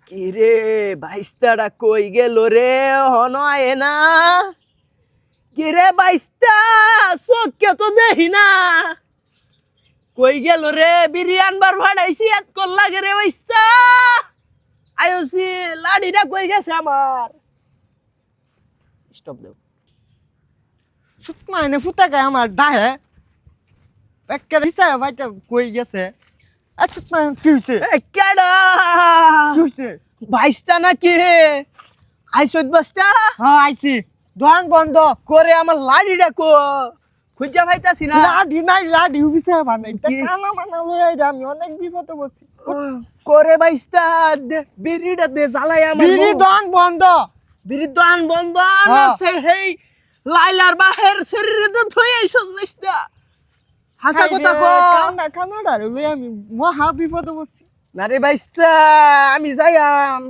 কিরে বাইস্তাটা কই গেল রে হনয় না কিরে বাইস্তা চোখকে তো দেখি না কই গেল রে বিরিয়ান বার ভাড়াইছি এত কল লাগে রে বাইস্তা আয়োসি লাড়িটা কই গেছে আমার স্টপ দেও সুতমা এনে ফুটাকে আমার ডাহে একটা রিসা ভাইটা কই গেছে আর সুতমা কি হইছে কেডা কি হইছে বাইস্তা নাকি আইসত বস্তা হ্যাঁ আইছি দোকান বন্ধ করে আমার লাড়িটা কো খুঁজা পাইতাছি না লাডি নাই লাডি উবিছে বানাই কি? কানা মানা লই আইডা আমি অনেক বিপদে বসি করে বাইস্তা বিড়িটা দে জ্বালাই আমার বিড়ি দোকান বন্ধ বিড়ি দোকান বন্ধ না হ্যাঁ। সে হেই লাইলার বাহের শরীরে তো ধুই আইসত বাইস্তা হাসা কথা কো কানা কানাডা লই আমি মহা বিপদে বসি না রে বাইস্তা আমি যাইয়াম